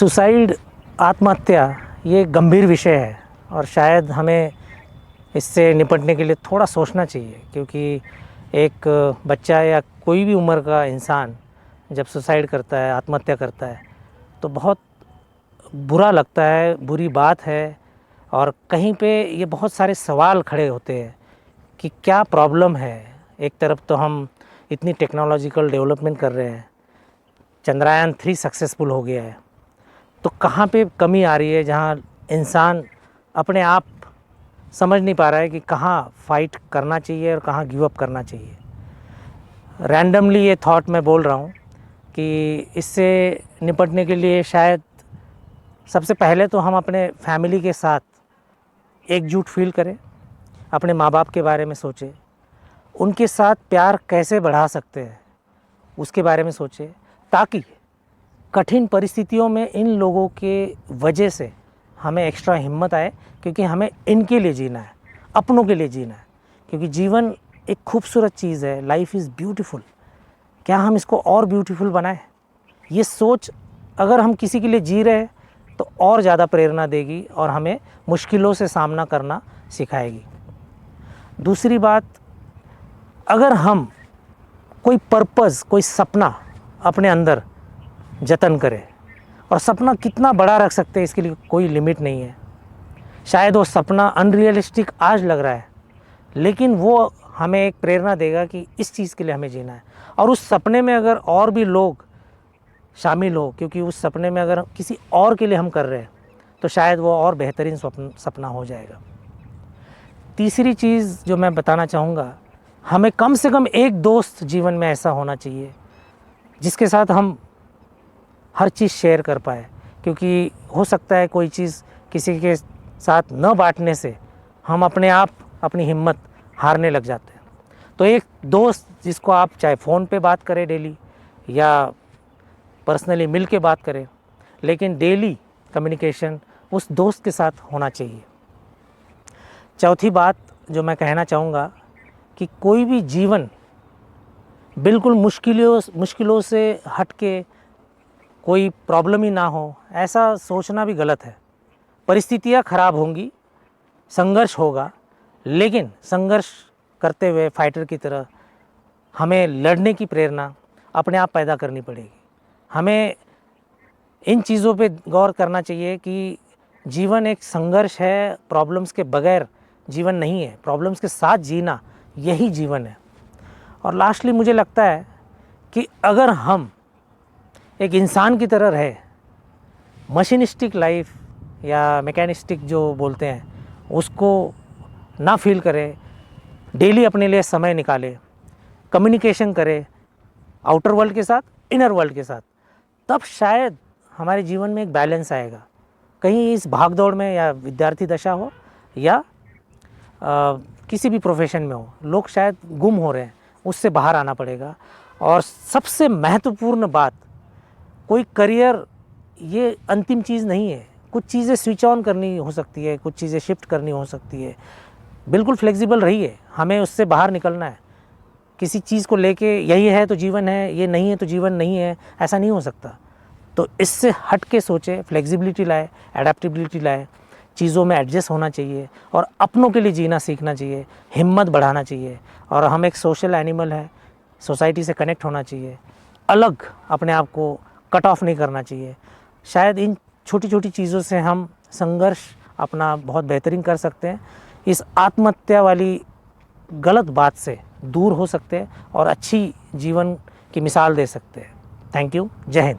Suicide, आत्महत्या ये गंभीर विषय है और शायद हमें इससे निपटने के लिए थोड़ा सोचना चाहिए, क्योंकि एक बच्चा या कोई भी उम्र का इंसान जब सुसाइड करता है, आत्महत्या करता है, तो बहुत बुरा लगता है, बुरी बात है। और कहीं पे ये बहुत सारे सवाल खड़े होते हैं कि क्या प्रॉब्लम है। एक तरफ तो हम इतनी टेक्नोलॉजिकल डेवलपमेंट कर रहे हैं, चंद्रयान 3 सक्सेसफुल हो गया है, तो कहाँ पे कमी आ रही है जहाँ इंसान अपने आप समझ नहीं पा रहा है कि कहाँ फाइट करना चाहिए और कहाँ गिव अप करना चाहिए। रैंडमली ये थॉट मैं बोल रहा हूँ कि इससे निपटने के लिए शायद सबसे पहले तो हम अपने फैमिली के साथ एकजुट फील करें, अपने माँ बाप के बारे में सोचें, उनके साथ प्यार कैसे बढ़ा सकते हैं उसके बारे में सोचें, ताकि कठिन परिस्थितियों में इन लोगों के वजह से हमें एक्स्ट्रा हिम्मत आए, क्योंकि हमें इनके लिए जीना है, अपनों के लिए जीना है। क्योंकि जीवन एक खूबसूरत चीज़ है, लाइफ इज़ ब्यूटीफुल। क्या हम इसको और ब्यूटीफुल बनाएं? ये सोच अगर हम किसी के लिए जी रहे हैं तो और ज़्यादा प्रेरणा देगी और हमें मुश्किलों से सामना करना सिखाएगी। दूसरी बात, अगर हम कोई पर्पज़, कोई सपना अपने अंदर जतन करें, और सपना कितना बड़ा रख सकते हैं इसके लिए कोई लिमिट नहीं है। शायद वो सपना अनरियलिस्टिक आज लग रहा है, लेकिन वो हमें एक प्रेरणा देगा कि इस चीज़ के लिए हमें जीना है। और उस सपने में अगर और भी लोग शामिल हो, क्योंकि उस सपने में अगर किसी और के लिए हम कर रहे हैं, तो शायद वो और बेहतरीन सपना हो जाएगा। तीसरी चीज़ जो मैं बताना चाहूँगा, हमें कम से कम एक दोस्त जीवन में ऐसा होना चाहिए जिसके साथ हम हर चीज़ शेयर कर पाए, क्योंकि हो सकता है कोई चीज़ किसी के साथ न बांटने से हम अपने आप अपनी हिम्मत हारने लग जाते हैं। तो एक दोस्त जिसको आप चाहे फ़ोन पे बात करें डेली या पर्सनली मिल के बात करें, लेकिन डेली कम्युनिकेशन उस दोस्त के साथ होना चाहिए। चौथी बात जो मैं कहना चाहूँगा कि कोई भी जीवन बिल्कुल मुश्किलों से हट के कोई प्रॉब्लम ही ना हो, ऐसा सोचना भी गलत है। परिस्थितियाँ ख़राब होंगी, संघर्ष होगा, लेकिन संघर्ष करते हुए फाइटर की तरह हमें लड़ने की प्रेरणा अपने आप पैदा करनी पड़ेगी। हमें इन चीज़ों पे गौर करना चाहिए कि जीवन एक संघर्ष है, प्रॉब्लम्स के बगैर जीवन नहीं है, प्रॉब्लम्स के साथ जीना यही जीवन है। और लास्टली मुझे लगता है कि अगर हम एक इंसान की तरह रहे, मशीनिस्टिक लाइफ या मैकेनिस्टिक जो बोलते हैं उसको ना फील करें, डेली अपने लिए समय निकालें, कम्युनिकेशन करें आउटर वर्ल्ड के साथ, इनर वर्ल्ड के साथ, तब शायद हमारे जीवन में एक बैलेंस आएगा। कहीं इस भागदौड़ में, या विद्यार्थी दशा हो या किसी भी प्रोफेशन में हो, लोग शायद गुम हो रहे हैं, उससे बाहर आना पड़ेगा। और सबसे महत्वपूर्ण बात, कोई करियर ये अंतिम चीज़ नहीं है। कुछ चीज़ें स्विच ऑन करनी हो सकती है, कुछ चीज़ें शिफ्ट करनी हो सकती है। बिल्कुल फ्लेक्सिबल रहिए, हमें उससे बाहर निकलना है। किसी चीज़ को लेके यही है तो जीवन है, ये नहीं है तो जीवन नहीं है, ऐसा नहीं हो सकता। तो इससे हट के सोचें, फ्लेक्सिबिलिटी लाए, एडेप्टेबिलिटी लाए, चीज़ों में एडजस्ट होना चाहिए और अपनों के लिए जीना सीखना चाहिए, हिम्मत बढ़ाना चाहिए। और हम एक सोशल एनिमल है, सोसाइटी से कनेक्ट होना चाहिए, अलग अपने आप को कट ऑफ नहीं करना चाहिए। शायद इन छोटी छोटी चीज़ों से हम संघर्ष अपना बहुत बेहतरीन कर सकते हैं, इस आत्महत्या वाली गलत बात से दूर हो सकते हैं और अच्छी जीवन की मिसाल दे सकते हैं। Thank you. जय हिंद।